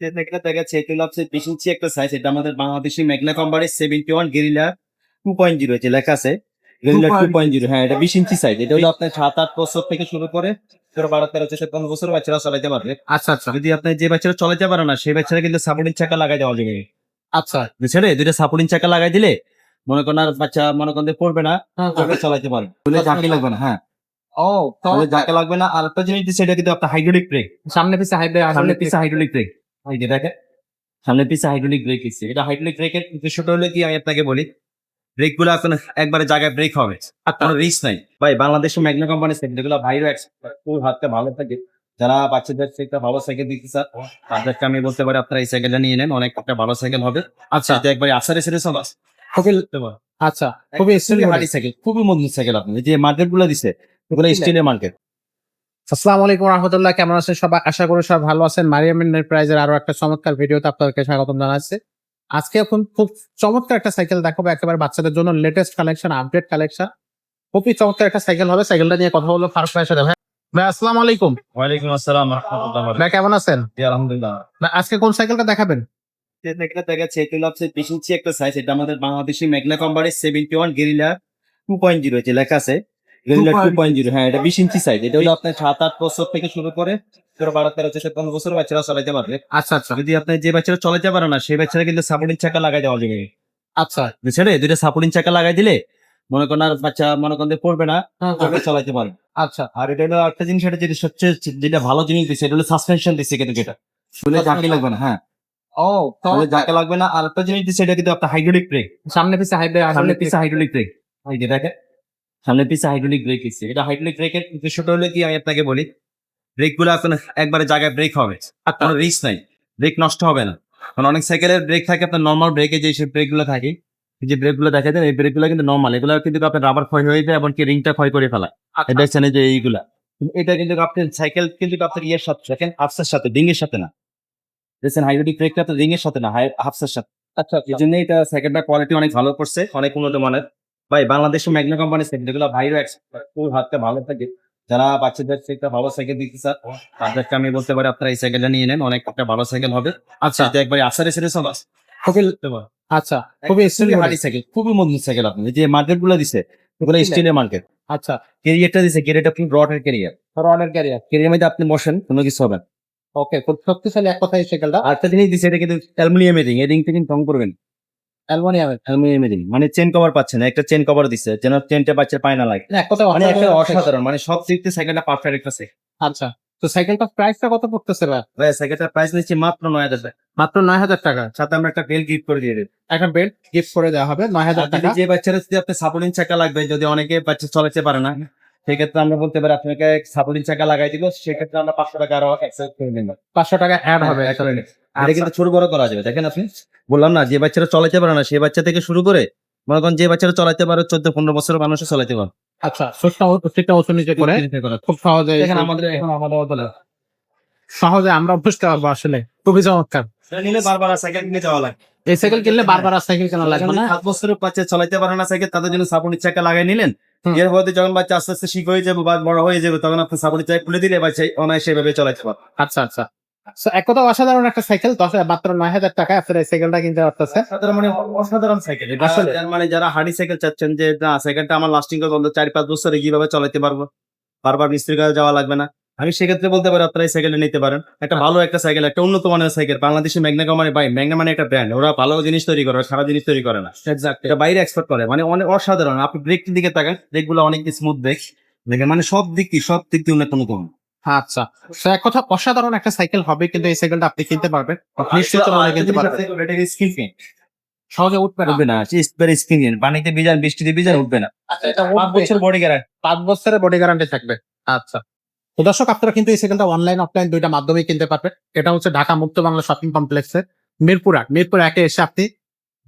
এটা দেখা যাচ্ছে এটা হচ্ছে 20 ইঞ্চি একটা সাইজ। এটা আমাদের বাংলাদেশি মেঘনা কোম্পানির 71 গেরিলা 2.0 যে লেখা আছে। গেরিলা 2.0, হ্যাঁ, এটা 20 ইঞ্চি সাইজ। এটা হলো আপনার 7-8 বছর থেকে শুরু করে 12-13-14-15 বছর বাচ্চারা চালাতে পারবে। আচ্ছা আচ্ছা যদি আপনি যে বাচ্চারা চালাতে পারে না সেই বাচ্চারা কিন্তু সাপোর্টিং চাকা লাগাই দেওয়া যাবে। আচ্ছা বুঝছেন? দুইটা সাপোর্টিং চাকা লাগাই দিলে মনে করেন আর বাচ্চা মনে করেন যে পড়বে না, চালাতে পারবে। বলে ঝাঁকি লাগবে না, হ্যাঁ। ও তো বলে ঝাঁকি লাগবে না। আর একটা জিনিস দিচ্ছে, এটা কিন্তু আপনার হাইড্রোলিক ব্রেক। সামনে পিছে সামনে পিছে হাইড্রোলিক ব্রেক। এই যে দেখেন, সামনে পিছে হাইড্রোলিক ব্রেক দিচ্ছে। এটা হাইড্রোলিক ব্রেকের উদ্দেশ্যটা হলো কি আমি আপনাকে বলি, ব্রেক গুলো আপনার একবারে জায়গায় ব্রেক হবে, কোনো রিস্ক নাই। ভাই বাংলাদেশে ম্যাগনা কোম্পানির সাইকেল যেগুলো ভাইরও এক্সপার্ট, খুব হাতটা ভালো থাকে। যারা বাচ্চাদের একটা ভালো সাইকেল দিতে চান তাদেরকে আমি বলতে পারি আপনারা এই সাইকেলটা নিয়ে নেন, অনেক একটা ভালো সাইকেল হবে। আচ্ছা এটা একবারে আসারে সেরে সব আছে। খুবই আচ্ছা খুবই খুবই হার্ডি সাইকেল, খুবই মজবুত সাইকেল। আপনি যে মার্কেট গুলো দিছে ওগুলো স্টিলের মার্কেট। আসসালামু আলাইকুম রহমতুল্লাহ, কেমন আছেন সবাই? আশা করি সব ভালো আছেন। মারিয়াম এন্টারপ্রাইজের আরো একটা চমৎকার ভিডিওতে আপনাদেরকে স্বাগতম জানাচ্ছি। আজকে এখন খুব চমৎকার একটা সাইকেল দেখাবো, একেবারে বাচ্চাদের জন্য লেটেস্ট কালেকশন, আপডেট কালেকশন। খুবই চমৎকার একটা সাইকেল হবে। সাইকেলটা নিয়ে কথা বলবো ফারুক ভাইয়ের সাথে। ভাই আসসালামু আলাইকুম। ওয়ালাইকুম আসসালাম রাহমাতুল্লাহ। ভাই কেমন আছেন? আলহামদুলিল্লাহ। ভাই আজকে কোন সাইকেলটা দেখাবেন? এটা দেখা যাচ্ছে এটা হচ্ছে 20 ইঞ্চি একটা সাইজ। এটা আমাদের বাংলাদেশি মেঘনা কোম্পানির 71 গেরিলা 2.0 যে লেখা আছে। গেরিলা 2.0, হ্যাঁ, এটা 20 ইঞ্চি সাইজ। এটা হলো আপনার 7-8 বছর থেকে শুরু করে 12-13-14-15 বছর বাচ্চারা চালাতে পারবে। আচ্ছা আচ্ছা যদি আপনি যে বাচ্চারা চালাতে পারে না সেই বাচ্চারা কিন্তু সাপোর্টিং চাকা লাগাই দেওয়া যাবে। আচ্ছা বুঝছেন? দুইটা সাপোর্টিং চাকা লাগাই দিলে মনে করেন আর বাচ্চা মনে করেন যে পড়বে না, চালাতে পারবে। আচ্ছা আর এটা হলো একটা জিনিস, এটা যেটা সবচেয়ে যেটা ভালো জিনিস দিচ্ছে এটা হলো সাসপেনশন দিচ্ছে, কিন্তু যেটা শুনে ঝাঁকি লাগবে না, হ্যাঁ। ও তো যাকে লাগবে না। আর একটা জিনিস দিচ্ছে, এটা কিন্তু আপনার হাইড্রোলিক ব্রেক। সামনে পিছে সামনে পিছে হাইড্রোলিক ব্রেক। এই যে দেখেন, সামনে পিছে হাইড্রোলিক ব্রেক দিচ্ছে। এটা হাইড্রোলিক ব্রেকের উদ্দেশ্যটা হলো কি আমি আপনাকে বলি, ব্রেক গুলো আপনার একবারে জায়গায় ব্রেক হবে, কোনো রিস্ক নাই, ব্রেক নষ্ট হবে না। কারণ অনেক সাইকেলের ব্রেক থাকে আপনার নর্মাল ব্রেকে, যে ব্রেক গুলো থাকে, যে ব্রেক গুলো দেখা যায় এই ব্রেক গুলো কিন্তু নর্মাল, এগুলো কিন্তু আপনার রাবার ক্ষয় হয়ে যায়, এমনকি রিংটা ক্ষয় করে ফেলা। দেখছেন এই যে এইগুলা, এটা কিন্তু আপনার সাইকেল কিন্তু আপনার ইয়ের সাথে দেখেন, হাফসের সাথে, রিং এর সাথে না। দেখছেন হাইড্রোলিক ব্রেকটা তো রিং এর সাথে না, হাফসের সাথে। আচ্ছা এই জন্য এটা সাইকেলটার কোয়ালিটি অনেক ভালো করছে, অনেক উন্নত মানের। ভাই বাংলাদেশে ম্যাগনা কোম্পানির সাইকেল যেগুলো ভাইরও এক্সপার্ট, খুব হাতটা ভালো থাকে। যারা বাচ্চাদের একটা ভালো সাইকেল দিতে চান তাদেরকে আমি বলতে পারি আপনারা এই সাইকেলটা নিয়ে নেন, অনেক একটা ভালো সাইকেল হবে। আচ্ছা এটা একবারে আসারে সেরে সব আছে। খুবই আচ্ছা খুবই খুবই হার্ডি সাইকেল, খুবই মজবুত সাইকেল। আপনি যে মার্কেট গুলো দিছে ওগুলো স্টিলের মার্কেট। আচ্ছা ক্যারিয়ারটা দিছে, ক্যারিয়ারটা আপনি রডের ক্যারিয়ার। রনের ক্যারিয়ার। ক্যারিয়ার মধ্যে আপনি বসেন কোনো কিছু হবে না। ওকে, খুব শক্তিশালী এক কথায় সাইকেলটা। আর একটা জিনিস দিছে, এটা কিন্তু অ্যালুমিনিয়ামের রিং, এই রিংটা কিন্তু রং করবেন। অ্যালুমিনিয়ামের অ্যালুমিনিয়ামের রিং মানে চেন কভার পাচ্ছে না, একটা চেন কভার দিছে যেন চেনটা বাচ্চার পায় না লাগে। এক কথায় মানে একটা অসাধারণ অসাধারণ, মানে সব দিক থেকে সাইকেলটা পারফেক্ট একটা সাইকেল। আচ্ছা, তো সাইকেলটার প্রাইসটা কত পড়তেছে ভাই? ভাই সাইকেলটার প্রাইস নিচ্ছি মাত্র 9,000 টাকা। মাত্র 9,000 টাকা। সাথে আমরা একটা বেল গিফট করে দিয়ে দেব। একটা বেল্ট গিফট করে দেওয়া হবে 9,000 আর টাকা। যদি যে বাচ্চারা যদি আপনি সাপোর্টিং চাকা লাগবে, যদি অনেকে বাচ্চা চালাতে পারে না, সেক্ষেত্রে আমরা বলতে পারি আপনাকে সাপোর্টিং চাকা লাগাই দিব, সেক্ষেত্রে আমরা 500 টাকা আরো এক্সট্রা করে নেব। 500 টাকা অ্যাড হবে। এটা কিন্তু ছোট বড় করা যাবে। দেখেন আপনি বললাম না, যে বাচ্চারা চালাতে পারে না সেই বাচ্চা থেকে শুরু করে মনে করেন যে বাচ্চারা চালাতে পারে 14-15 বছরের মানুষও চালাতে পারে। আচ্ছা, সুটটা ওষুধ নিচে করে খুব সহজে দেখেন আমাদের এখন আমাদের বলে সহজে আমরা বুঝতে পারবো। আসলে খুবই চমৎকার। নিলে বারবার সাইকেল কিনে যাওয়া লাগে। এই সাইকেল কিনলে বারবার আর সাইকেল কেনা লাগবে না। 7 বছরের বাচ্চা চালাতে পারে না সাইকেল, তাদের জন্য সাপোর্টিং চাকা লাগাই নিলেন। এর পরে যখন বাচ্চা আস্তে আস্তে শিখ হয়ে যাবে বা বড় হয়ে যাবে, তখন আপনি সাপোর্টিং চাকা খুলে দিলে বাচ্চা অনায়াসে ভাবে চালাতে পারবে। আচ্ছা আচ্ছা, So, এক কথা অসাধারণ একটা সাইকেল। মাত্র 9,000 টাকায় আপনারা এই সাইকেলটা কিনতে পারতেছেন। সাধারণ মানে অসাধারণ সাইকেল এটা। আসলে। মানে যারা হার্ডি সাইকেল চাচ্ছেন যে না সাইকেলটা আমার লাস্টিং করবে 4-5 বছরে, কিভাবে চালাতে পারবো, বারবার মিস্ত্রির কাছে যাওয়া লাগবে না, আমি সেক্ষেত্রে বলতে পারি আপনারা এই সাইকেলটা নিতে পারেন। একটা ভালো একটা সাইকেল, একটা উন্নত মানের সাইকেল। বাংলাদেশি ম্যাগনা কোম্পানি, ভাই ম্যাগনা মানে একটা ব্র্যান্ড, ওরা ভালো জিনিস তৈরি করে, খারাপ জিনিস তৈরি করে না। এক্সাক্ট। এটা বাইরে এক্সপোর্ট করে, মানে অনেক অসাধারণ। আপনি ব্রেকটির দিকে তাকান, ব্রেকগুলো অনেক স্মুথ ব্রেক দেখেন, মানে সব দিক দিয়ে উন্নত নতুন। আচ্ছা, So, এক কথা অসাধারণ একটা সাইকেল হবে, কিন্তু এই সাইকেলটা আপনি কিনতে পারবেন নিশ্চিত মনে কিনতে পারবেন। স্কিন পেইন্ট সহজে উঠবে না। উঠবে না, স্কিন পেইন্ট, পানিতে ভিজান বৃষ্টিতে ভিজান উঠবে না। আচ্ছা, এটা 5 বছর বডি গ্যারান্টি। 5 বছরের বডি গ্যারান্টি থাকবে। আচ্ছা, তো দর্শক আপনারা কিন্তু এই সাইকেলটা অনলাইন অফলাইন দুইটা মাধ্যমেই কিনতে পারবেন। এটা হচ্ছে ঢাকা মুক্ত বাংলা শপিং কমপ্লেক্সের মিরপুর 1-এ এসে আপনি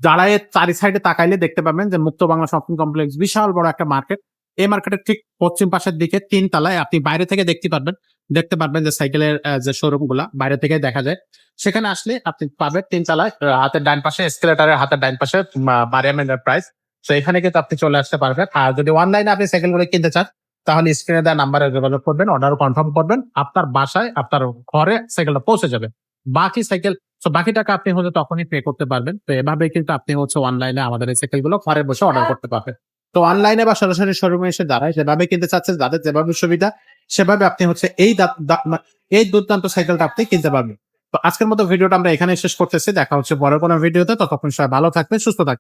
দাঁড়ায় চারি সাইডে তাকাইলে দেখতে পাবেন যে মুক্ত বাংলা শপিং কমপ্লেক্স বিশাল বড় একটা মার্কেট। এই মার্কেটের ঠিক পশ্চিম পাশের দিকে 3 তলায় আপনি বাইরে থেকে দেখতে পারবেন যে সাইকেলের যে শোরুম গুলা বাইরে থেকে দেখা যায়। সেখানে আসলে আপনি পাবেন 3 তলায় হাতের ডান পাশে, এসকেলেটরের হাতের ডান পাশে মারিয়াম এন্টারপ্রাইজ। তো এখানে কিন্তু আপনি চলে আসতে পারবেন। আর যদি অনলাইনে আপনি সাইকেলগুলো কিনতে চান তাহলে স্ক্রিনে দেওয়া নাম্বারে যোগাযোগ করবেন, অর্ডার কনফার্ম করবেন, আপনার বাসায় আপনার ঘরে সাইকেলটা পৌঁছে যাবে। বাকি সাইকেল বাকি টাকা আপনি হচ্ছে তখনই পে করতে পারবেন। তো এভাবে কিন্তু আপনি হচ্ছে অনলাইনে আমাদের এই সাইকেল গুলো ঘরে বসে অর্ডার করতে পারবেন। তো অনলাইনে বা সরাসরি শোরুমে এসে যারাই যেভাবে কিনতে চাচ্ছেন, যাদের যেভাবে সুবিধা সেভাবে আপনি হচ্ছে এই দুর্দান্ত সাইকেলটা আপনি কিনতে পারবেন। তো আজকের মতো ভিডিওটা আমরা এখানে শেষ করতেছি। দেখা হচ্ছে পরের কোনো ভিডিওতে। ততক্ষণ সবাই ভালো থাকবেন, সুস্থ থাকবেন।